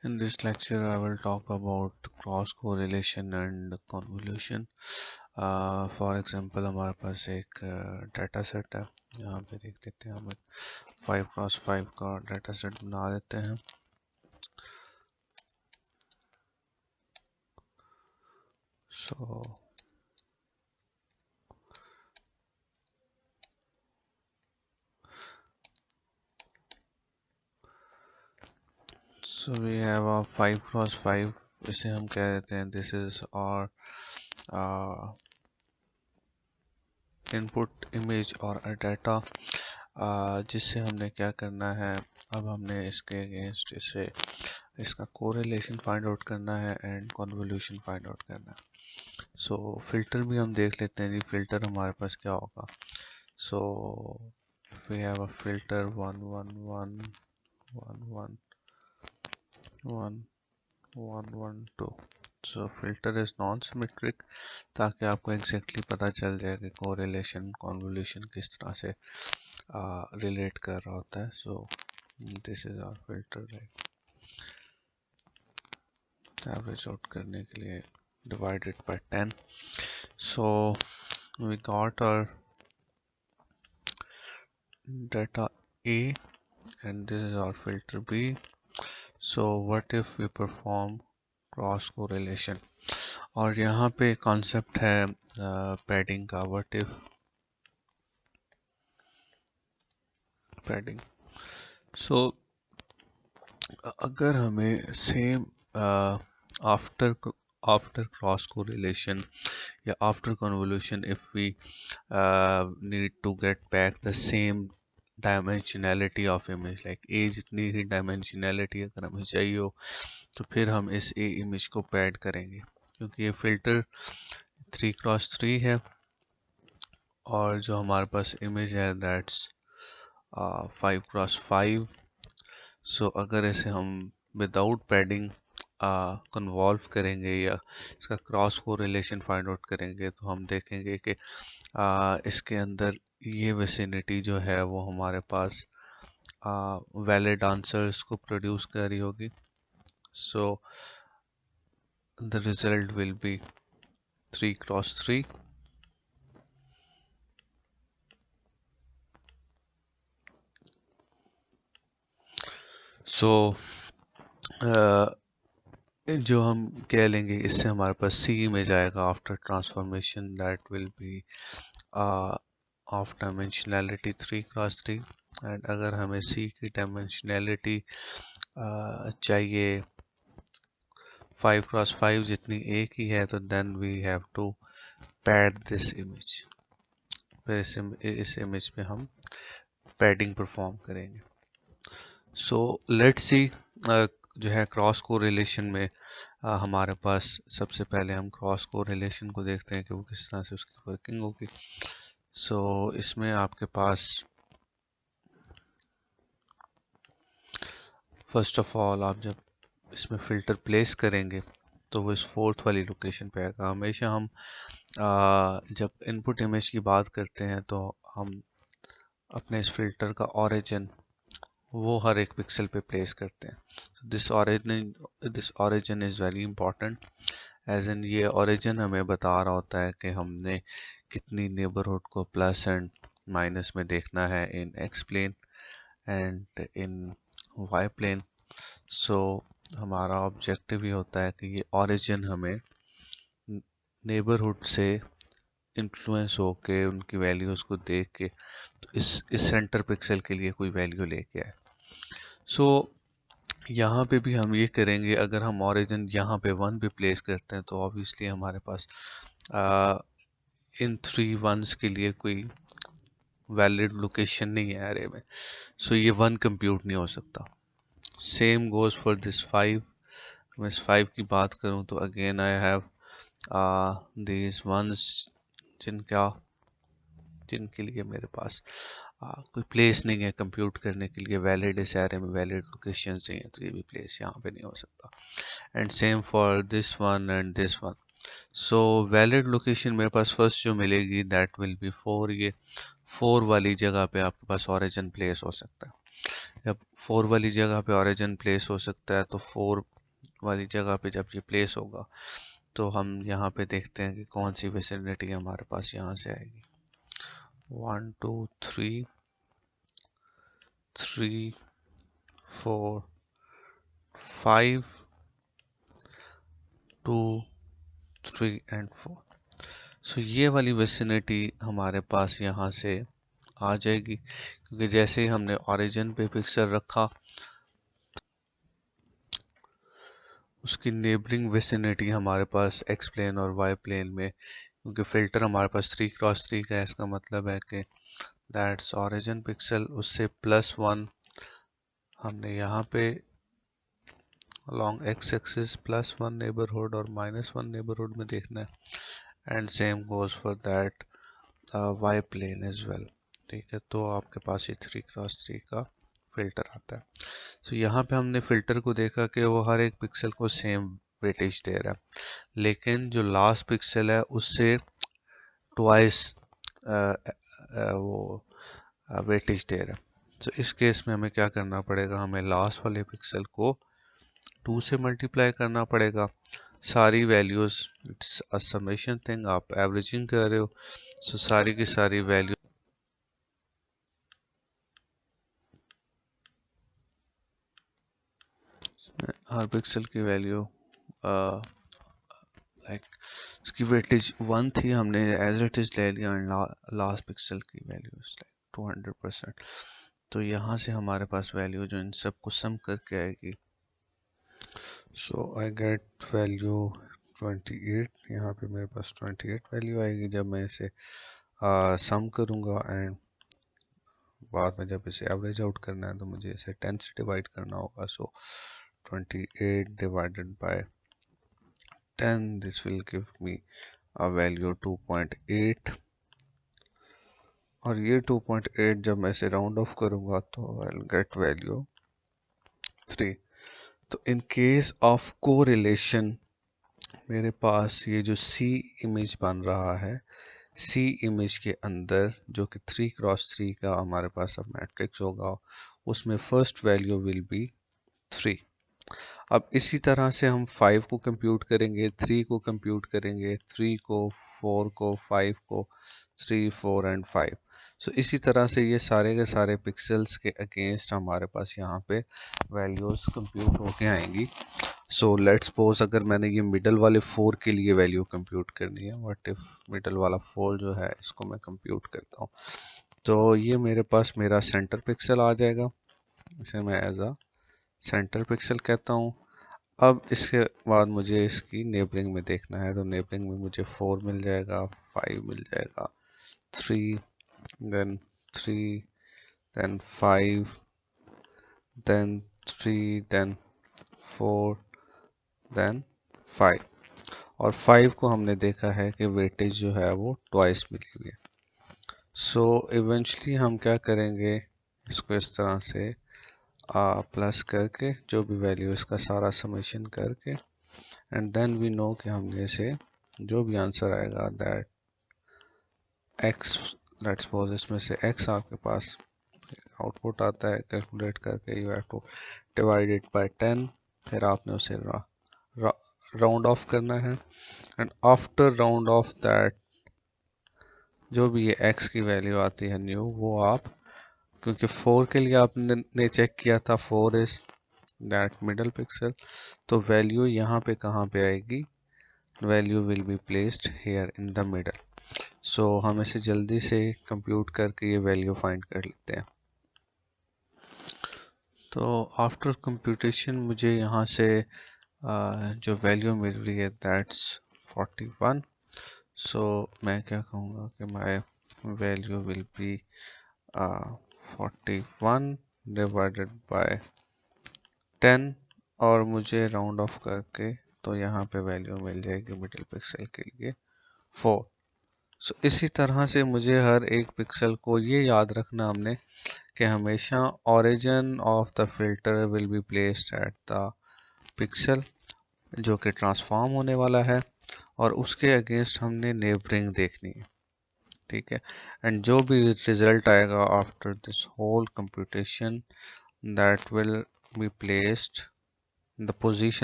In this lecture, I will talk about cross correlation and convolution. For example, हमारे पास एक data set है. यहाँ पे देख लेते हैं, हम 5x5 का डाटा सेट बना देते हैं. So we have a 5x5. इसे हम कह देते हैं this is our input image और a data, जिससे हमने क्या करना है. अब हमने इसके अगेंस्ट इसका कोरिलेशन फाइंड आउट करना है एंड कन्वोल्यूशन फाइंड आउट करना है. सो फिल्टर भी हम देख लेते हैं. फिल्टर हमारे पास क्या होगा. So we have a filter 1 1 1 1 1 1 1 1 2. So filter is non symmetric, ताकि आपको एग्जैक्टली पता चल जाए कि कोरिलेशन कन्वोल्यूशन किस तरह से रिलेट कर रहा होता है. So this is our filter. Average out करने के लिए divided by 10. So we got our data A and this is our filter B. So what if we perform cross correlation. और यहाँ पे कॉन्सेप्ट है पैडिंग का. what if padding. so अगर हमें सेम after cross correlation या after convolution, if we need to get back the same dimensionality of image, like a जितनी ही dimensionality अगर हमें चाहिए हो, तो फिर हम इस a image को पैड करेंगे, क्योंकि ये फिल्टर 3x3 है और जो हमारे पास इमेज है दैट्स 5x5. सो अगर इसे हम विदाउट पैडिंग कन्वॉल्व करेंगे या इसका क्रॉस कोरिलेशन फाइंड आउट करेंगे, तो हम देखेंगे कि इसके अंदर ये विसिनिटी जो है वो हमारे पास वैलिड आंसर्स को प्रोड्यूस कर रही होगी. So the result will be 3x3. सो जो हम कह लेंगे, इससे हमारे पास सी में जाएगा after transformation, that will be of dimensionality 3x3. And अगर हमें सी की डायमेंशनैलिटी चाहिए 5x5 जितनी ए की है, तो then we have to pad this image. फिर इस इमेज पे हम पैडिंग परफॉर्म करेंगे. सो लेट्स सी जो है क्रॉस कोरिलेशन में हमारे पास सबसे पहले हम क्रॉस कोरिलेशन को देखते हैं कि वो किस तरह से उसकी वर्किंग होगी. सो इसमें आपके पास फर्स्ट ऑफ ऑल आप जब इसमें फिल्टर प्लेस करेंगे तो वो इस फोर्थ वाली लोकेशन पे आएगा. हमेशा हम जब इनपुट इमेज की बात करते हैं तो हम अपने इस फिल्टर का ऑरिजिन वो हर एक पिक्सल पे प्लेस करते हैं. This origin is very important, as in ये ऑरिजिन हमें बता रहा होता है कि हमने कितनी नेबरहुड को प्लस एंड माइनस में देखना है in X plane and in Y plane. So हमारा ऑब्जेक्टिव ये होता है कि ये ऑरिजिन हमें नेबरहुड से इन्फ्लुएंस होके उनकी वैल्यूज़ को देख के तो इस सेंटर पिक्सल के लिए कोई वैल्यू लेके आए. सो यहाँ पे भी हम ये करेंगे. अगर हम ऑरिजिन यहाँ पे 1 पे प्लेस करते हैं तो ऑब्वियसली हमारे पास इन 3 1s के लिए कोई वैलिड लोकेशन नहीं है एरे में. सो ये 1 कंप्यूट नहीं हो सकता. Same goes for this 5. मैं इस 5 की बात करूँ तो again I have these once जिनके लिए मेरे पास कोई प्लेस नहीं है कंप्यूट करने के लिए. वैलिड इस एरे में वैलिड लोकेशन नहीं है, तो ये भी प्लेस यहाँ पे नहीं हो सकता. And same for this one and this one. So valid location मेरे पास फर्स्ट जो मिलेगी दैट विल बी 4. ये 4 वाली जगह पे आपके पास ऑरिजिन प्लेस हो सकता है. जब 4 वाली जगह पे ओरिजिन प्लेस हो सकता है, तो 4 वाली जगह पे जब ये प्लेस होगा तो हम यहाँ पे देखते हैं कि कौन सी विसिनिटी हमारे पास यहाँ से आएगी। 1 2 3 3 4 5 2 3 एंड 4। सो ये वाली विसिनिटी हमारे पास यहाँ से आ जाएगी, क्योंकि जैसे ही हमने ओरिजिन पे पिक्सल रखा उसकी नेबरिंग विसिनिटी हमारे पास एक्स प्लेन और वाई प्लेन में, क्योंकि फिल्टर हमारे पास 3x3 का है, इसका मतलब है कि दैट्स ओरिजिन पिक्सल, उससे +1 हमने यहाँ पे along x एक्सिस +1 नेबरहुड और -1 नेबरहुड में देखना है, and same goes for that Y plane as well. ठीक है, तो आपके पास ये 3x3 का फिल्टर आता है। सो यहाँ पे हमने फिल्टर को देखा कि वो हर एक पिक्सल को सेम वेटेज दे रहा है, लेकिन जो लास्ट पिक्सल है उससे ट्वाइस वो वेटेज दे रहा है। तो इस केस में हमें क्या करना पड़ेगा, हमें लास्ट वाले पिक्सल को 2 से मल्टीप्लाई करना पड़ेगा। सारी values, it's a summation thing, आप एवरेजिंग कर रहे हो, सो सारी की सारी वैल्यू हर पिक्सल की वैल्यू लाइक उसकी वेटेज 1 थी, हमने एज इट इज ले लिया, एंड लास्ट पिक्सल की वैल्यू लाइक 200%। तो यहाँ से हमारे पास वैल्यू जो इन सबको सम करके आएगी, सो आई गेट वैल्यू 28। यहाँ पे मेरे पास 28 वैल्यू आएगी जब मैं इसे सम करूँगा, एंड बाद में जब इसे एवरेज आउट करना है तो मुझे इसे 10 से डिवाइड करना होगा। सो 28 divided by 10, this will give me a value 2.8, और ये 2.8 जब मैं इसे राउंड ऑफ करूंगा तो I'll get value 3। तो इन केस ऑफ कोरिलेशन मेरे पास ये जो C इमेज बन रहा है, C इमेज के अंदर जो कि 3x3 का हमारे पास अब मैट्रिक्स होगा, उसमें फर्स्ट वैल्यू विल बी 3। अब इसी तरह से हम 5 को कंप्यूट करेंगे, 3 को कंप्यूट करेंगे, 3 को, 4 को, 5 को, 3 4 एंड 5। सो इसी तरह से ये सारे के सारे पिक्सल्स के अगेंस्ट हमारे पास यहाँ पे वैल्यूज कंप्यूट होके आएंगी। सो लेट्स सपोज अगर मैंने ये मिडल वाले 4 के लिए वैल्यू कंप्यूट करनी है, व्हाट इफ मिडल वाला 4 जो है इसको मैं कंप्यूट करता हूँ, तो ये मेरे पास मेरा सेंटर पिक्सल आ जाएगा, इसे मैं एज अ सेंटर पिक्सल कहता हूँ। अब इसके बाद मुझे इसकी नेबरिंग में देखना है, तो नेबरिंग में मुझे 4 मिल जाएगा, 5 मिल जाएगा, 3 then 3 then 5 then 3 then 4 then 5, और 5 को हमने देखा है कि वेटेज जो है वो ट्वाइस मिली हुई है। सो इवेंचुअली हम क्या करेंगे, इसको इस तरह से प्लस करके जो भी वैल्यू इसका सारा समेशन करके, एंड देन वी नो कि हमने इसे जो भी आंसर आएगा दैट x, लेट्स सपोज इसमें से x आपके पास आउटपुट आता है, कैलकुलेट करके you have to divide it by 10, फिर आपने उसे राउंड ऑफ करना है, and after round off that जो भी ये x की वैल्यू आती है न्यू, वो आप, क्योंकि 4 के लिए आपने चेक किया था 4 इज दैट मिडल पिक्सल, तो वैल्यू यहाँ पे कहाँ पे आएगी, value will be placed here in the middle. So हम इसे जल्दी से कंप्यूट करके ये वैल्यू फाइंड कर लेते हैं। तो आफ्टर कंप्यूटेशन मुझे यहाँ से जो वैल्यू मिल रही है दैट्स 41। सो मैं क्या कहूँगा कि my value will B 41 divided by 10, और मुझे राउंड ऑफ करके तो यहाँ पे वैल्यू मिल जाएगी मिडिल पिक्सल के लिए 4। सो इसी तरह से मुझे हर एक पिक्सल को ये याद रखना हमने कि हमेशा origin of the filter will be placed at the pixel जो कि ट्रांसफॉर्म होने वाला है, और उसके अगेंस्ट हमने नेबरिंग देखनी है। ठीक है, एंड जो भी रिजल्ट आएगा after this whole computation that will be placed in the position